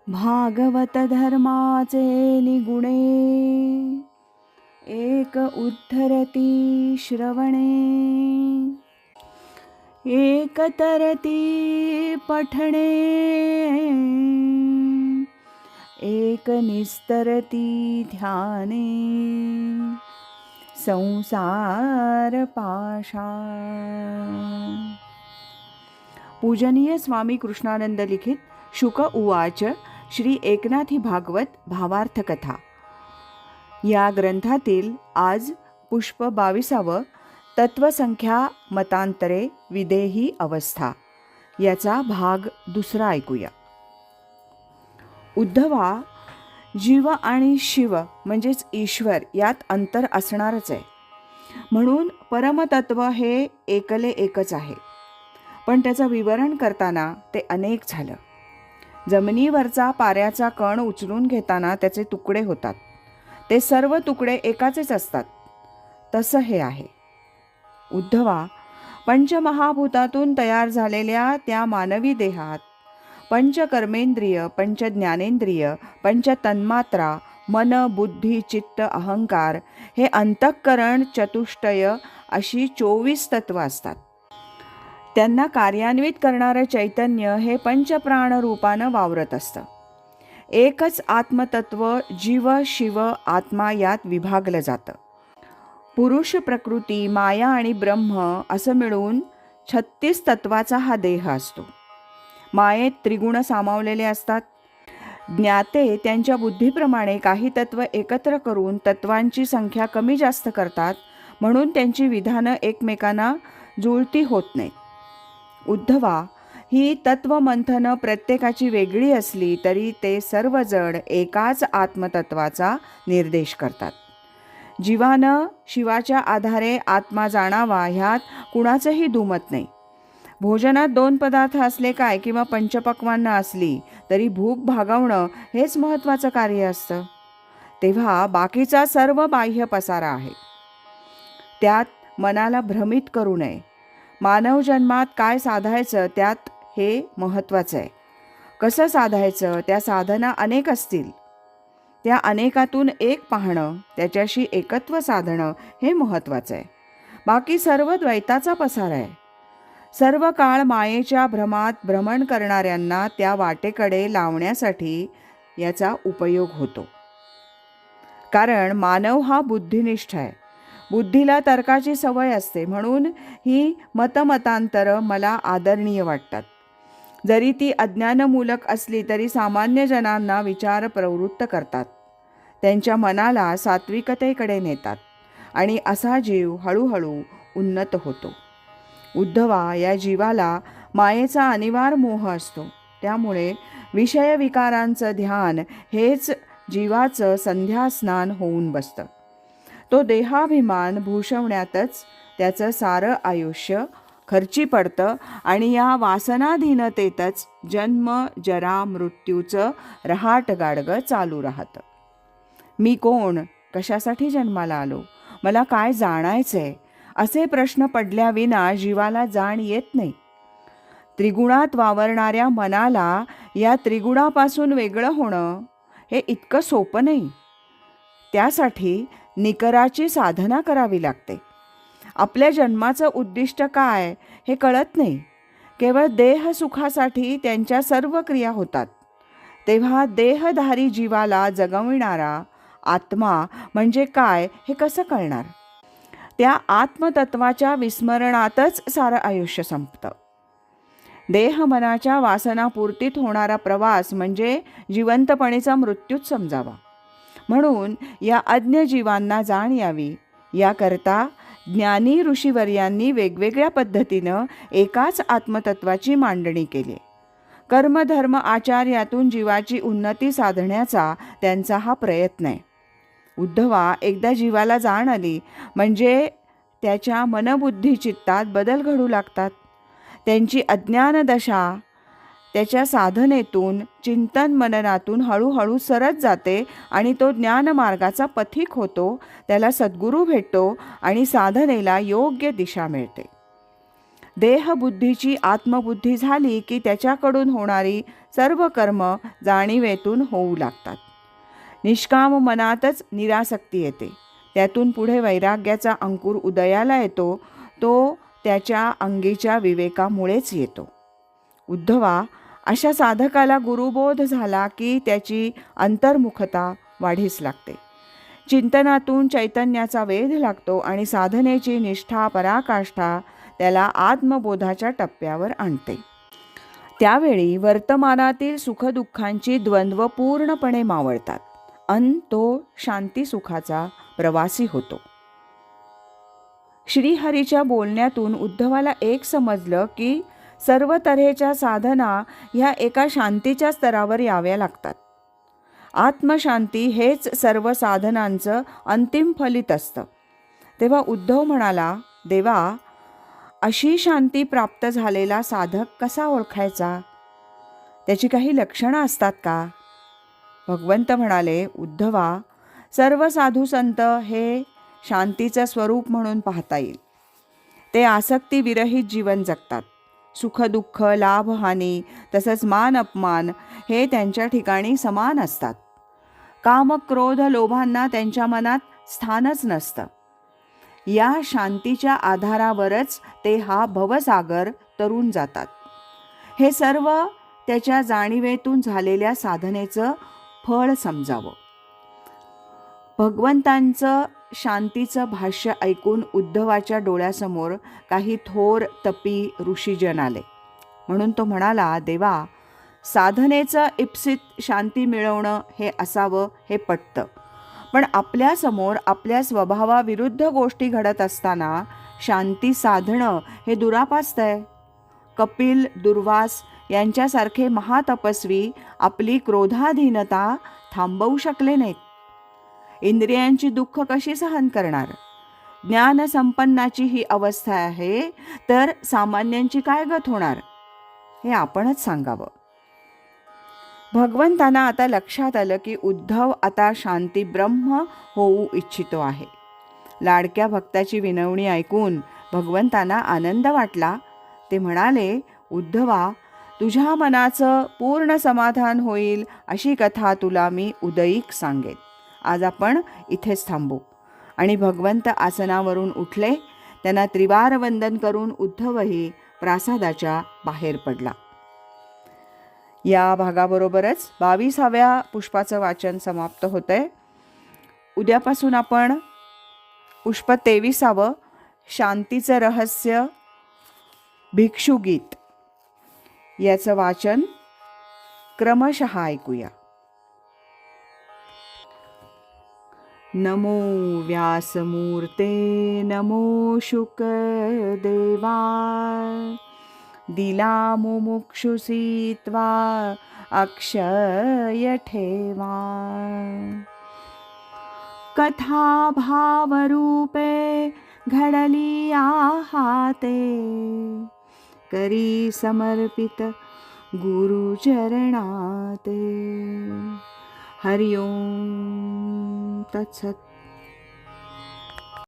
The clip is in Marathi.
भागवत धर्माचे निगुणे, एक उद्धरती श्रवणे, एक तरती पठणे, एक निस्तरती ध्याने, संसार पाशा. पूजनीय स्वामी कृष्णानंद लिखित शुक उवाच श्री एकनाथी भागवत भावार्थ कथा या ग्रंथातील आज पुष्प 22 तत्वसंख्या मतांतरे विदेही अवस्था याचा भाग 2 ऐकूया. उद्धवा, जीव आणि शिव म्हणजेच ईश्वर यात अंतर असणारच आहे, म्हणून परमतत्व हे एकले एकच आहे. पण त्याचं विवरण करताना ते अनेक झालं. जमिनीवरचा पाऱ्याचा कण उचलून घेताना त्याचे तुकडे होतात, ते सर्व तुकडे एकाचेच असतात. तसं हे आहे. उद्धवा, पंचमहाभूतातून तयार झालेल्या त्या मानवी देहात पंचकर्मेंद्रिय, पंचज्ञानेंद्रिय, पंचतन्मात्रा, मन, बुद्धी, चित्त, अहंकार हे अंतःकरण चतुष्टय अशी 24 तत्व असतात. त्यांना कार्यान्वित करणारं चैतन्य हे पंचप्राण रूपानं वावरत असतं. एकच आत्मतत्व जीव शिव आत्मा यात विभागलं जातं. पुरुष, प्रकृती, माया आणि ब्रह्म असं मिळून 36 तत्वाचा हा देह असतो. मायेत त्रिगुण सामावलेले असतात. ज्ञाते त्यांच्या बुद्धीप्रमाणे काही तत्व एकत्र करून तत्वांची संख्या कमी जास्त करतात, म्हणून त्यांची विधानं एकमेकांना जुळती होत नाहीत. उद्धवा, ही तत्वमंथनं प्रत्येकाची वेगळी असली तरी ते सर्वजण एकाच आत्मतत्वाचा निर्देश करतात. जीवानं शिवाच्या आधारे आत्मा जाणावा ह्यात कुणाचंही दुमत नाही. भोजनात 2 पदार्थ असले काय किंवा पंचपक्वान्न असली तरी भूक भागवणं हेच महत्त्वाचं कार्य असतं. तेव्हा बाकीचा सर्व बाह्य पसारा आहे, त्यात मनाला भ्रमित करू नये. मानव जन्मात काय साधायचं त्यात हे महत्त्वाचं आहे. कसं साधायचं, त्या साधना अनेक असतील, त्या अनेकातून एक पाहणं, त्याच्याशी एकत्व साधणं हे महत्त्वाचं आहे. बाकी सर्व द्वैताचा पसार आहे. सर्व काळ मायेच्या भ्रमात भ्रमण करणाऱ्यांना त्या वाटेकडे लावण्यासाठी याचा उपयोग होतो. कारण मानव हा बुद्धिनिष्ठ आहे. बुद्धीला तर्काची सवय असते, म्हणून ही मतमतांतरं मला आदरणीय वाटतात. जरी ती अज्ञानमूलक असली तरी सामान्य जनांना विचार प्रवृत्त करतात, त्यांच्या मनाला सात्विकतेकडे नेतात आणि असा जीव हळूहळू उन्नत होतो. उद्धवा, या जीवाला मायेचा अनिवार्य मोह असतो, त्यामुळे विषयविकारांचं ध्यान हेच जीवाचं संध्यास्नान होऊन बसतं. तो देहाभिमान भूषवण्यातच त्याचं सारं आयुष्य खर्ची पडतं आणि या वासनाधीनतेतच जन्म जरा मृत्यूचं रहाटगाडगं चालू राहतं. मी कोण, कशासाठी जन्माला आलो, मला काय जाणायचंय असे प्रश्न पडल्याविना जीवाला जाण येत नाही. त्रिगुणात वावरणाऱ्या मनाला या त्रिगुणापासून वेगळं होणं हे इतकं सोपं नाही. त्यासाठी निकराची साधना करावी लागते. आपल्या जन्माचं उद्दिष्ट काय हे कळत नाही. केवळ देहसुखासाठी त्यांच्या सर्व क्रिया होतात. तेव्हा देहधारी जीवाला जगविणारा आत्मा म्हणजे काय हे कसं कळणार? त्या आत्मतत्वाच्या विस्मरणातच सारं आयुष्य संपतं. देहमनाच्या वासनापूर्तीत होणारा प्रवास म्हणजे जिवंतपणीचा मृत्यूच समजावा. म्हणून या अज्ञ जीवांना जाण यावी याकरता ज्ञानी ऋषीवर्यांनी वेगवेगळ्या पद्धतीनं एकाच आत्मतत्वाची मांडणी केली. कर्मधर्म आचार्यातून जीवाची उन्नती साधण्याचा त्यांचा हा प्रयत्न आहे. उद्धवा, एकदा जीवाला जाण आली म्हणजे त्याच्या मनबुद्धी चित्तात बदल घडू लागतात. त्यांची अज्ञानदशा त्याच्या साधनेतून चिंतन मननातून हळूहळू सरत जाते आणि तो ज्ञानमार्गाचा पथिक होतो. त्याला सद्गुरू भेटतो आणि साधनेला योग्य दिशा मिळते. देहबुद्धीची आत्मबुद्धी झाली की त्याच्याकडून होणारी सर्व कर्म जाणीवेतून होऊ लागतात. निष्काम मनातच निरासक्ती येते. त्यातून पुढे वैराग्याचा अंकुर उदयाला येतो. तो त्याच्या अंगीच्या विवेकामुळेच येतो. उद्धवा, अशा साधकाला गुरुबोध झाला की त्याची अंतर्मुखता वाढीस लागते. चिंतनातून चैतन्याचा वेध लागतो आणि साधनेची निष्ठा पराकाष्ठा त्याला आत्मबोधाच्या टप्प्यावर आणते. त्यावेळी वर्तमानातील सुखदुःखांची द्वंद्व पूर्णपणे मावळतात अन तो शांती सुखाचा प्रवासी होतो. श्रीहरीच्या बोलण्यातून उद्धवाला एक समजलं की सर्व तऱ्हेच्या साधना ह्या एका शांतीच्या स्तरावर याव्या लागतात. आत्मशांती हेच सर्व साधनांचं अंतिम फलित असतं. तेव्हा उद्धव म्हणाला, देवा, अशी शांती प्राप्त झालेला साधक कसा ओळखायचा? त्याची काही लक्षणं असतात का? भगवंत म्हणाले, उद्धवा, सर्व साधू संत हे शांतीचं स्वरूप म्हणून पाहता येईल. ते आसक्तीविरहित जीवन जगतात. सुखदुःख, लाभहानी तसंच मान अपमान हे त्यांच्या ठिकाणी समान असतात. काम, क्रोध, लोभांना त्यांच्या मनात स्थानच नसतं. या शांतीच्या आधारावरच ते हा भवसागर तरून जातात. हे सर्व त्याच्या जाणीवेतून झालेल्या साधनेचं फळ समजावं. भगवंतांचं शांतीचं भाष्य ऐकून उद्धवाच्या डोळ्यासमोर काही थोर तपी ऋषीजन आले. म्हणून तो म्हणाला, देवा, साधनेचं इप्सित शांती मिळवणं हे असावं हे पटतं. पण आपल्यासमोर आपल्या स्वभावाविरुद्ध गोष्टी घडत असताना शांती साधणं हे दुरापास्त आहे. कपिल, दुर्वास यांच्यासारखे महातपस्वी आपली क्रोधाधीनता थांबवू शकले नाहीत. इंद्रियांची दुःख कशी सहन करणार? ज्ञानसंपन्नाची ही अवस्था आहे, तर सामान्यांची काय गत होणार? हे आपणच सांगावं. भगवंतांना आता लक्षात आलं की उद्धव आता शांती ब्रह्म होऊ इच्छितो आहे. लाडक्या भक्ताची विनवणी ऐकून भगवंतांना आनंद वाटला. ते म्हणाले, उद्धवा, तुझ्या मनाचं पूर्ण समाधान होईल अशी कथा तुला मी उदयीक सांगेन. आज आपण इथेच थांबू. आणि भगवंत आसनावरून उठले. त्यांना त्रिवार वंदन करून उद्धवही प्रासादाच्या बाहेर पडला. या भागाबरोबरच 22व्या पुष्पाचं वाचन समाप्त होतंय. उद्यापासून आपण पुष्प 23 शांतीचं रहस्य भिक्षुगीत याचं वाचन क्रमशः ऐकूया. नमो व्यासमूर्ते नमो शुकदेवा दिला मुमुक्षुषी त्वा अक्षय ठेवा कथा भावरूपे घडली आहाते करी समर्पित गुरुचरणाते. हरि ओम तत्सत.